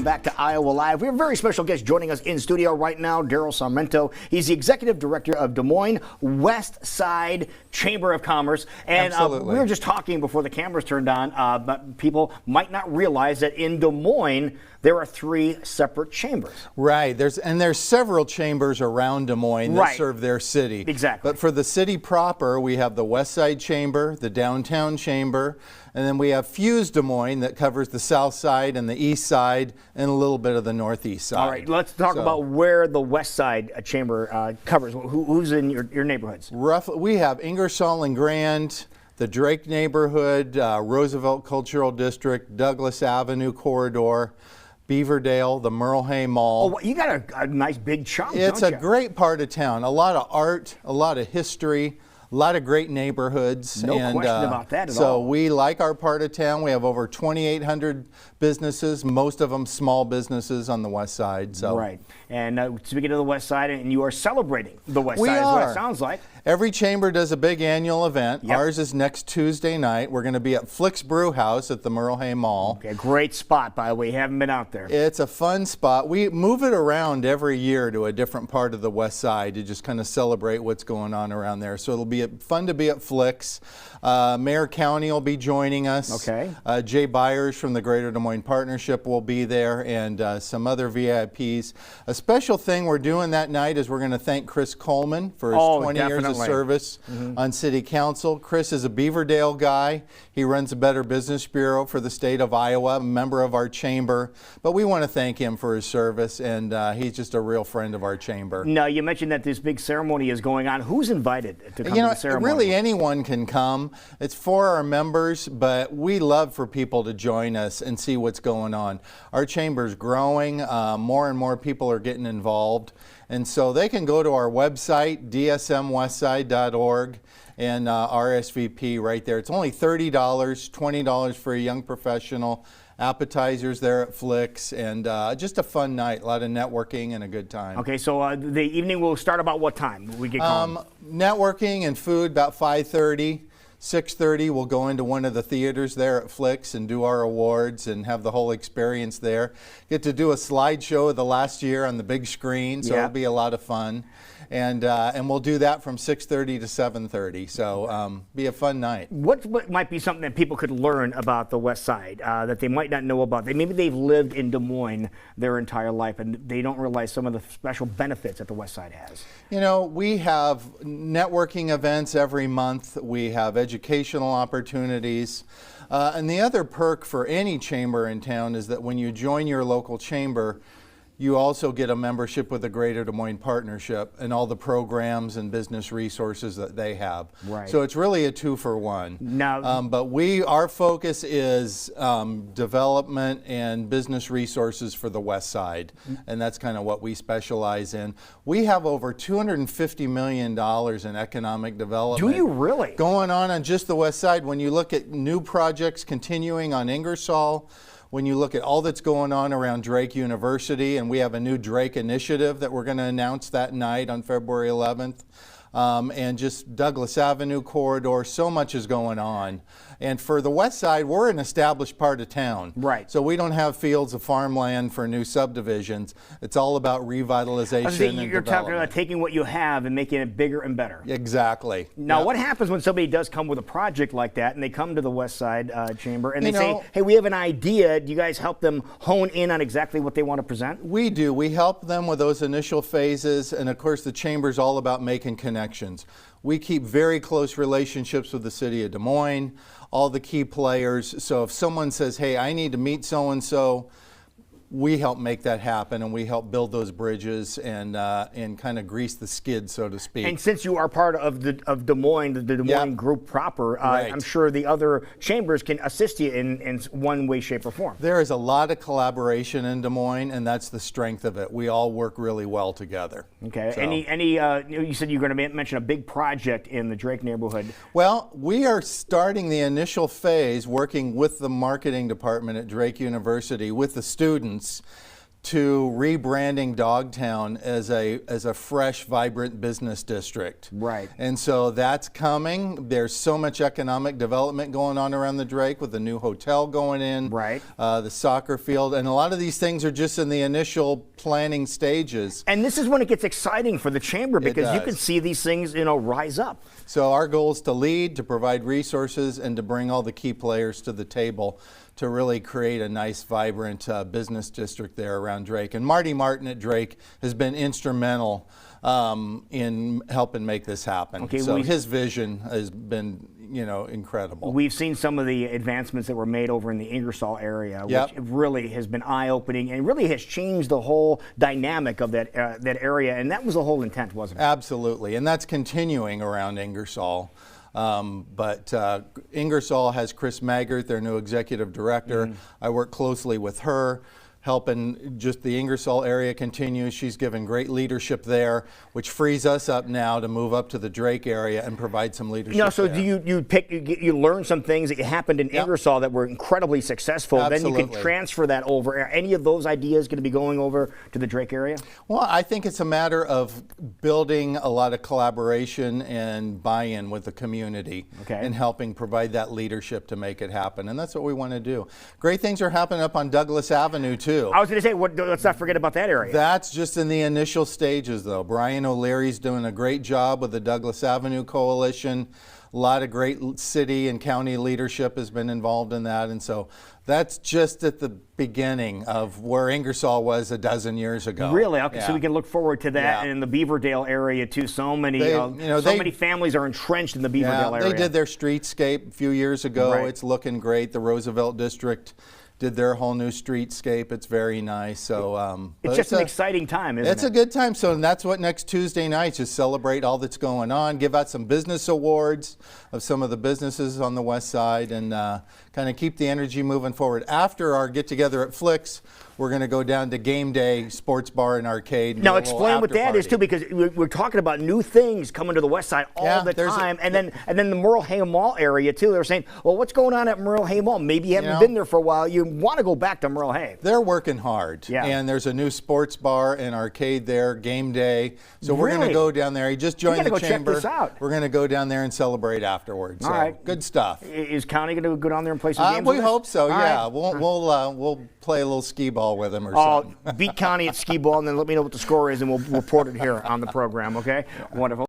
Back to Iowa Live. We have a very special guest joining us in studio right now, Daryl Sarmento. He's the executive director of Des Moines West Side Chamber of Commerce. And we were just talking before the cameras turned on, but people might not realize that in Des Moines, there are 3 separate chambers. Right. There's several chambers around Des Moines that serve their city. Exactly. But for the city proper, we have the West Side Chamber, the Downtown Chamber, and then we have Fuse Des Moines that covers the South Side and the East Side and a little bit of the Northeast side. All right, let's talk about where the West Side Chamber covers. Who's in your neighborhoods? Roughly, we have Ingersoll and Grand, the Drake neighborhood, Roosevelt Cultural District, Douglas Avenue corridor, Beaverdale, the Merle Mall. Oh, you got a nice big chunk. It's a great part of town. A lot of art, a lot of history, a lot of great neighborhoods. No question about that at all. So we like our part of town. We have over 2,800 businesses, most of them small businesses on the West Side. So. Right. And speaking of the West Side, and you are celebrating the West Side, is what it sounds like. Every chamber does a big annual event. Yep. Ours is next Tuesday night. We're going to be at Flick's Brew House at the Merle Mall. Okay, great spot, by the way. You haven't been out there. It's a fun spot. We move it around every year to a different part of the West Side to just kind of celebrate what's going on around there. So it'll be fun to be at Flick's. Mayor County will be joining us. Okay. Jay Byers from the Greater Des Moines Partnership will be there, and some other VIPs. A special thing we're doing that night is we're going to thank Chris Coleman for his 20 years of service on City Council. Chris is a Beaverdale guy. He runs the Better Business Bureau for the state of Iowa, a member of our chamber. But we want to thank him for his service, and he's just a real friend of our chamber. Now, you mentioned that this big ceremony is going on. Who's invited to come to the ceremony? Really anyone can come. It's for our members, but we love for people to join us and see what's going on. Our chamber's growing. More and more people are getting involved. And so they can go to our website, dsmwestside.org, and RSVP right there. It's only $30, $20 for a young professional, appetizers there at Flick's, and just a fun night, a lot of networking and a good time. Okay, so the evening will start about what time? We get going? Networking and food about 5:30. 6:30 we'll go into one of the theaters there at Flick's and do our awards and have the whole experience there. Get to do a slideshow of the last year on the big screen, so it'll be a lot of fun. And we'll do that from 6:30 to 7:30, so be a fun night. What might be something that people could learn about the West Side that they might not know about? Maybe they've lived in Des Moines their entire life and they don't realize some of the special benefits that the West Side has. You know, we have networking events every month. We have educational opportunities. And the other perk for any chamber in town is that when you join your local chamber, you also get a membership with the Greater Des Moines Partnership and all the programs and business resources that they have. Right. So it's really a 2-for-1. Now, but our focus is development and business resources for the West Side, and that's kind of what we specialize in. We have over $250 million in economic development. Do you really? Going on just the West Side. When you look at new projects continuing on Ingersoll, when you look at all that's going on around Drake University, and we have a new Drake initiative that we're going to announce that night on February 11th, and just Douglas Avenue corridor, so much is going on. And for the West Side, we're an established part of town. Right. So we don't have fields of farmland for new subdivisions. It's all about revitalization and development. You're talking about taking what you have and making it bigger and better. Exactly. Now, what happens when somebody does come with a project like that and they come to the West Side Chamber and they say, hey, we have an idea. Do you guys help them hone in on exactly what they want to present? We do. We help them with those initial phases. And of course, the Chamber's all about making connections. We keep very close relationships with the city of Des Moines, all the key players. So if someone says, hey, I need to meet so-and-so, we help make that happen, and we help build those bridges and kind of grease the skid, so to speak. And since you are part of Des Moines, the Des Moines group proper, I'm sure the other chambers can assist you in one way, shape, or form. There is a lot of collaboration in Des Moines, and that's the strength of it. We all work really well together. Okay. So. You said you're going to mention a big project in the Drake neighborhood. Well, we are starting the initial phase working with the marketing department at Drake University with the students to rebranding Dogtown as a fresh, vibrant business district. Right. And so that's coming. There's so much economic development going on around the Drake with the new hotel going in, right? The soccer field, and a lot of these things are just in the initial planning stages. And this is when it gets exciting for the chamber, because you can see these things, rise up. So our goal is to lead, to provide resources, and to bring all the key players to the table to really create a nice, vibrant business district there around Drake. And Marty Martin at Drake has been instrumental in helping make this happen. Okay, so his vision has been, incredible. We've seen some of the advancements that were made over in the Ingersoll area, which really has been eye-opening and really has changed the whole dynamic of that area. And that was the whole intent, wasn't it? Absolutely, and that's continuing around Ingersoll. But Ingersoll has Chris Maggart, their new executive director. I work closely with her, helping just the Ingersoll area continue. She's given great leadership there, which frees us up now to move up to the Drake area and provide some leadership. So there. you learn some things that happened in Ingersoll that were incredibly successful. Absolutely. Then you can transfer that over. Are any of those ideas going to be going over to the Drake area? Well, I think it's a matter of building a lot of collaboration and buy-in with the community and helping provide that leadership to make it happen. And that's what we want to do. Great things are happening up on Douglas Avenue, too. I was going to say, let's not forget about that area. That's just in the initial stages, though. Brian O'Leary's doing a great job with the Douglas Avenue Coalition. A lot of great city and county leadership has been involved in that, and so that's just at the beginning of where Ingersoll was a dozen years ago. Really? Okay, so we can look forward to that. And in the Beaverdale area, too. So many many families are entrenched in the Beaverdale area. They did their streetscape a few years ago. Right. It's looking great. The Roosevelt District did their whole new streetscape. It's very nice. So it's just an exciting time, isn't it? It's a good time. So that's what next Tuesday night, just celebrate all that's going on, give out some business awards of some of the businesses on the west side, and kind of keep the energy moving forward. After our get together at Flicks, we're going to go down to Game Day Sports Bar and Arcade. Now explain what that is too, because we're talking about new things coming to the west side all the time, and then the Merle Hay Mall area too. They're saying, well, what's going on at Merle Hay Mall? Maybe you haven't been there for a while. You want to go back to Merle Hay. They're working hard, and there's a new sports bar and arcade there, Game Day. So we're going to go down there. You just joined the chamber. Check this out. We're going to go down there and celebrate afterwards. All right, good stuff. Is County going to go down there and play some games? We hope so. We'll play a little skee ball with them or something. Beat County at skee ball, and then let me know what the score is, and we'll report it here on the program. Okay, wonderful.